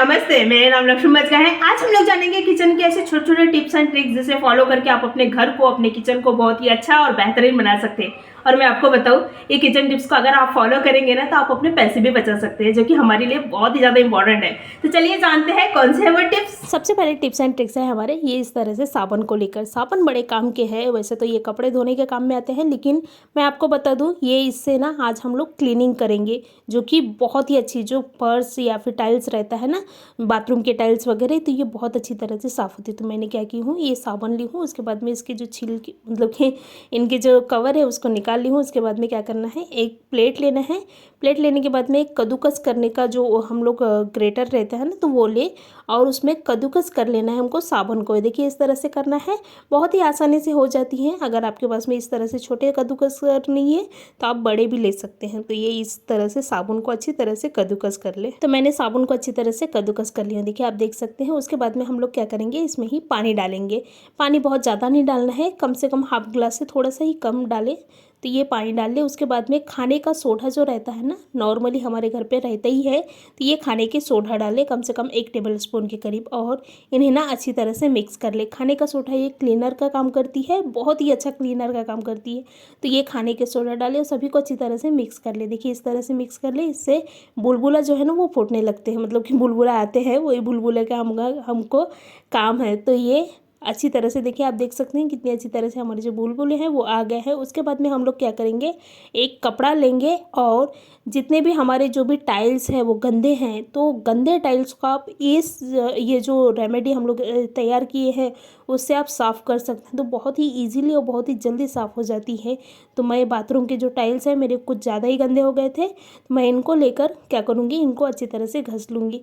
नमस्ते, मेरा नाम लक्ष्मी मजगा है। आज हम लोग जानेंगे किचन के ऐसे छोटे छोटे टिप्स एंड ट्रिक्स जिसे फॉलो करके आप अपने घर को, अपने किचन को बहुत ही अच्छा और बेहतरीन बना सकते हैं। और मैं आपको बताऊं, ये किचन टिप्स को अगर आप फॉलो करेंगे ना तो आप अपने पैसे भी बचा सकते हैं, जो कि हमारे लिए बहुत ही ज़्यादा इंपॉर्टेंट है। तो चलिए जानते हैं कौन से है वो टिप्स। सबसे पहले टिप्स एंड ट्रिक्स है हमारे ये इस तरह से साबुन को लेकर। साबुन बड़े काम के है, वैसे तो ये कपड़े धोने के काम में आते हैं, लेकिन मैं आपको बता दूँ ये इससे ना आज हम लोग क्लीनिंग करेंगे, जो कि बहुत ही अच्छी, जो फर्श या फिर टाइल्स रहता है ना, बाथरूम के टाइल्स वगैरह, तो ये बहुत अच्छी तरह से साफ़ होती है। तो मैंने क्या की हूँ, ये साबुन ली हूँ, उसके बाद में इसके जो छील के मतलब कि इनके जो कवर है उसको निकाल ली हूँ। उसके बाद में क्या करना है, एक प्लेट लेना है। प्लेट लेने के बाद में एक कद्दूकस करने का जो हम लोग ग्रेटर रहता है ना, तो वो ले और उसमें कद्दूकस कर लेना है हमको साबुन को। देखिए इस तरह से करना है, बहुत ही आसानी से हो जाती है। अगर आपके पास में इस तरह से छोटे कद्दूकस नहीं है तो आप बड़े भी ले सकते हैं। तो ये इस तरह से साबुन को अच्छी तरह से कद्दूकस कर ले। तो मैंने साबुन को अच्छी तरह से कद्दूकस कर लिया, देखिए आप देख सकते हैं। उसके बाद में हम लोग क्या करेंगे, इसमें ही पानी डालेंगे। पानी बहुत ज़्यादा नहीं डालना है, कम से कम हाफ ग्लास से थोड़ा सा ही कम डालें। तो ये पानी डाल लें। उसके बाद में खाने का सोडा जो रहता है ना, नॉर्मली हमारे घर पे रहता ही है, तो ये खाने के सोडा डालें कम से कम 1 टेबल स्पून के करीब, और इन्हें ना अच्छी तरह से मिक्स कर ले। खाने का सोडा ये क्लीनर का काम करती है, बहुत ही अच्छा क्लीनर का काम करती है। तो ये खाने के सोडा डालें और सभी को अच्छी तरह से मिक्स कर ले। देखिए इस तरह से मिक्स कर ले, इससे बुलबुला जो है ना वो फूटने लगते हैं, मतलब कि बुलबुला आते हैं, वही बुलबुला का हमको काम है। तो ये अच्छी तरह से देखिए आप देख सकते हैं कितनी अच्छी तरह से हमारे जो बुलबुले हैं वो आ गए हैं। उसके बाद में हम लोग क्या करेंगे, एक कपड़ा लेंगे और जितने भी हमारे जो भी टाइल्स हैं वो गंदे हैं, तो गंदे टाइल्स को आप ये जो रेमेडी हम लोग तैयार किए हैं उससे आप साफ़ कर सकते हैं। तो बहुत ही ईजीली और बहुत ही जल्दी साफ़ हो जाती है। तो मैं बाथरूम के जो टाइल्स हैं मेरे कुछ ज़्यादा ही गंदे हो गए थे, तो मैं इनको लेकर क्या करूँगी, इनको अच्छी तरह से घस लूँगी।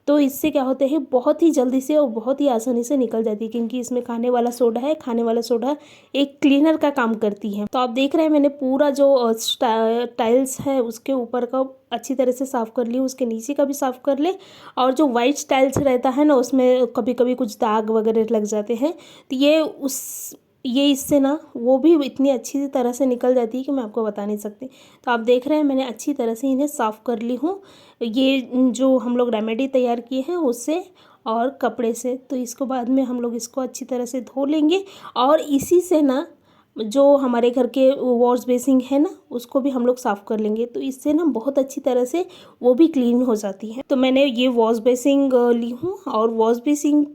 तो इससे क्या होता है, बहुत ही जल्दी से और बहुत ही आसानी से निकल जाती है, क्योंकि इसमें खाने वाला सोडा है। खाने वाला सोडा एक क्लीनर का काम करती है। तो आप देख रहे हैं मैंने पूरा जो टाइल्स है उसके ऊपर का अच्छी तरह से साफ़ कर ली, उसके नीचे का भी साफ़ कर ले। और जो वाइट टाइल्स रहता है ना, उसमें कभी कभी कुछ दाग वगैरह लग जाते हैं, तो ये इससे ना वो भी इतनी अच्छी तरह से निकल जाती है कि मैं आपको बता नहीं सकती। तो आप देख रहे हैं मैंने अच्छी तरह से इन्हें साफ़ कर ली हूँ, ये जो हम लोग रेमेडी तैयार किए हैं उससे और कपड़े से। तो इसको बाद में हम लोग इसको अच्छी तरह से धो लेंगे, और इसी से ना जो हमारे घर के वॉश बेसिन है ना उसको भी हम लोग साफ़ कर लेंगे। तो इससे ना बहुत अच्छी तरह से वो भी क्लीन हो जाती है। तो मैंने ये वॉश बेसिन ली हूँ और वॉश बेसिन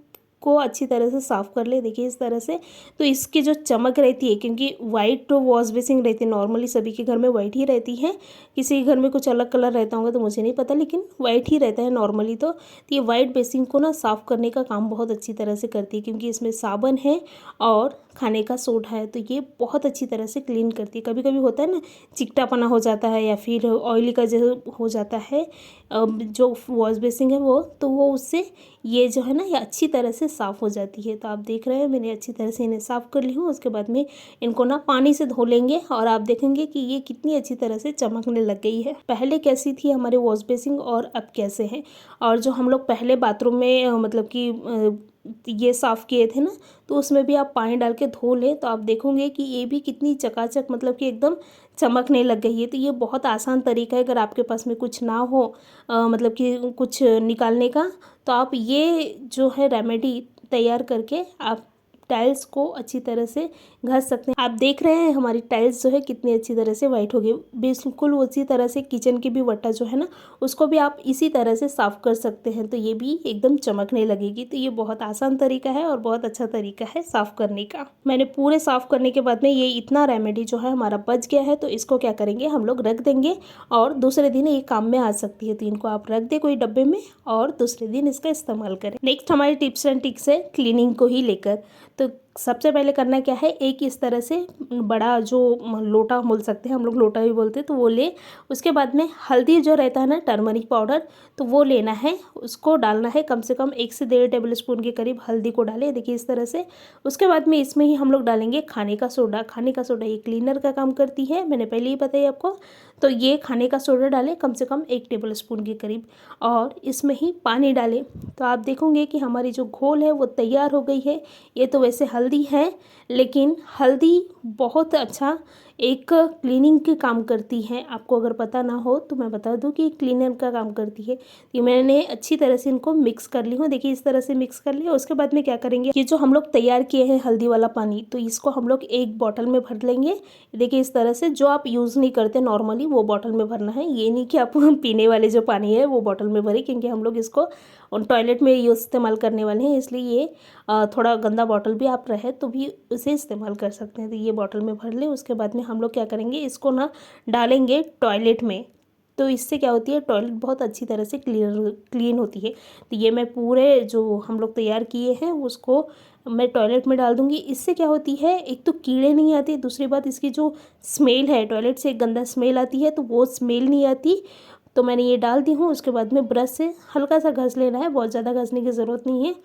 को अच्छी तरह से साफ़ कर ले। देखिए इस तरह से, तो इसकी जो चमक रहती है, क्योंकि वाइट वॉश बेसिन रहती है, नॉर्मली सभी के घर में वाइट ही रहती है, किसी के घर में कुछ अलग कलर रहता होगा तो मुझे नहीं पता, लेकिन वाइट ही रहता है नॉर्मली। तो ये वाइट बेसिन को ना साफ़ करने का काम बहुत अच्छी तरह से करती है, क्योंकि इसमें साबुन है और खाने का सोडा है, तो ये बहुत अच्छी तरह से क्लीन करती है। कभी कभी होता है ना, चिकटापना हो जाता है या फिर ऑयली का जो हो जाता है जो वॉश बेसिन है वो, तो वो उससे ये जो है ना ये अच्छी तरह से साफ़ हो जाती है। तो आप देख रहे हैं मैंने अच्छी तरह से इन्हें साफ़ कर ली हूँ। उसके बाद में इनको ना पानी से धो लेंगे और आप देखेंगे कि ये कितनी अच्छी तरह से चमकने लग गई है। पहले कैसी थी हमारे वॉश बेसिन और अब कैसे हैं, और जो हम लोग पहले बाथरूम में मतलब कि ये साफ़ किए थे ना, तो उसमें भी आप पानी डाल के धो लें तो आप देखोगे कि ये भी कितनी चकाचक मतलब कि एकदम चमकने लग गई है। तो ये बहुत आसान तरीका है, अगर आपके पास में कुछ ना हो मतलब कि कुछ निकालने का, तो आप ये जो है रेमेडी तैयार करके आप टाइल्स को अच्छी तरह से घस सकते हैं। आप देख रहे हैं हमारी टाइल्स जो है कितनी अच्छी तरह से वाइट हो गई। बिल्कुल उसी तरह से किचन की भी वट्टा जो है ना उसको भी आप इसी तरह से साफ़ कर सकते हैं, तो ये भी एकदम चमकने लगेगी। तो ये बहुत आसान तरीका है और बहुत अच्छा तरीका है साफ़ करने का। मैंने पूरे साफ़ करने के बाद में ये इतना रेमेडी जो है हमारा बच गया है, तो इसको क्या करेंगे, हम लोग रख देंगे और दूसरे दिन ये काम में आ सकती है। तो इनको आप रख दें कोई डब्बे में और दूसरे दिन इसका इस्तेमाल करें। नेक्स्ट हमारी टिप्स एंड ट्रिक्स है क्लीनिंग को ही लेकर। तो सबसे पहले करना क्या है, एक इस तरह से बड़ा जो लोटा बोल सकते हैं हम लोग, लोटा भी बोलते हैं, तो वो ले। उसके बाद में हल्दी जो रहता है ना, टर्मरिक पाउडर, तो वो लेना है, उसको डालना है कम से कम 1 से 1.5 टेबल स्पून के करीब हल्दी को डालें। देखिए इस तरह से। उसके बाद में इसमें ही हम लोग डालेंगे खाने का सोडा। खाने का सोडा ये क्लीनर का काम करती है, मैंने पहले ही बताया आपको। तो ये खाने का सोडा डालें कम से कम 1 टेबल स्पून के करीब, और इसमें ही पानी डालें। तो आप देखोगे कि हमारी जो घोल है वो तैयार हो गई है। ये तो वैसे हल्दी है, लेकिन हल्दी बहुत अच्छा एक क्लीनिंग के काम करती है। आपको अगर पता ना हो तो मैं बता दूं कि क्लीनर का काम करती है। ये मैंने अच्छी तरह से इनको मिक्स कर ली हूँ। देखिए इस तरह से मिक्स कर लिया। उसके बाद में क्या करेंगे, ये जो हम लोग तैयार किए हैं हल्दी वाला पानी, तो इसको हम लोग एक बॉटल में भर लेंगे। देखिए इस तरह से, जो आप यूज़ नहीं करते नॉर्मली वो बॉटल में भरना है। ये नहीं कि आप पीने वाले जो पानी है वो बॉटल में भरें, क्योंकि हम लोग इसको टॉयलेट में यूज़ इस्तेमाल करने वाले हैं, इसलिए ये थोड़ा गंदा बॉटल भी आप रहे तो भी उसे इस्तेमाल कर सकते हैं। तो ये बॉटल में भर ले। उसके बाद में हम लोग क्या करेंगे, इसको ना डालेंगे टॉयलेट में। तो इससे क्या होती है, टॉयलेट बहुत अच्छी तरह से क्लीन होती है। तो ये मैं पूरे जो हम लोग तैयार किए हैं उसको मैं टॉयलेट में डाल दूँगी। इससे क्या होती है, एक तो कीड़े नहीं आते, दूसरी बात इसकी जो स्मेल है, टॉयलेट से एक गंदा स्मेल आती है तो वो स्मेल नहीं आती। तो मैंने ये डाल दी हूँ। उसके बाद में ब्रश से हल्का सा घस लेना है, बहुत ज़्यादा घसने की ज़रूरत नहीं है,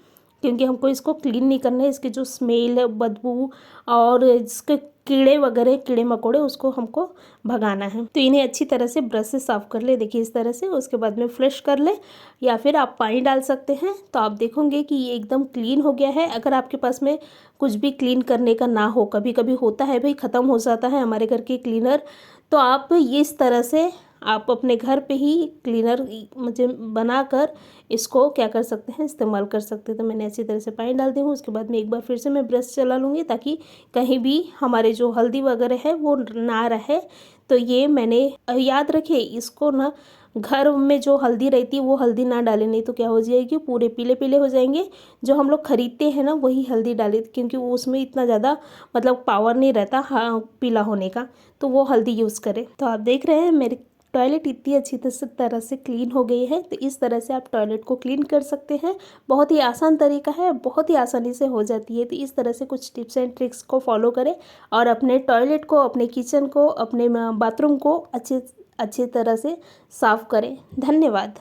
क्योंकि हमको इसको क्लीन नहीं करना है। इसकी जो स्मेल है, बदबू और इसके कीड़े वगैरह, कीड़े मकोड़े, उसको हमको भगाना है। तो इन्हें अच्छी तरह से ब्रश से साफ़ कर ले। देखिए इस तरह से। उसके बाद में फ्लश कर ले, या फिर आप पानी डाल सकते हैं। तो आप देखोगे कि ये एकदम क्लीन हो गया है। अगर आपके पास में कुछ भी क्लीन करने का ना हो, कभी कभी होता है भाई, ख़त्म हो जाता है हमारे घर के क्लीनर, तो आप ये इस तरह से आप अपने घर पे ही क्लीनर मुझे बनाकर इसको क्या कर सकते हैं, इस्तेमाल कर सकते हैं। तो मैंने अच्छी तरह से पानी डाल दी हूँ। उसके बाद में एक बार फिर से मैं ब्रश चला लूँगी, ताकि कहीं भी हमारे जो हल्दी वगैरह है वो ना रहे। तो ये मैंने याद रखे, इसको ना घर में जो हल्दी रहती है वो हल्दी ना डालें, नहीं तो क्या हो जाएगी, पूरे पीले पीले हो जाएंगे। जो हम लोग खरीदते हैं ना वही हल्दी डालें, क्योंकि वो उसमें इतना ज़्यादा मतलब पावर नहीं रहता हाँ पीला होने का, तो वो हल्दी यूज़ करें। तो आप देख रहे हैं मेरे टॉयलेट इतनी अच्छी तरह से क्लीन हो गई है। तो इस तरह से आप टॉयलेट को क्लीन कर सकते हैं। बहुत ही आसान तरीका है, बहुत ही आसानी से हो जाती है। तो इस तरह से कुछ टिप्स एंड ट्रिक्स को फॉलो करें और अपने टॉयलेट को, अपने किचन को, अपने बाथरूम को अच्छी तरह से साफ़ करें। धन्यवाद।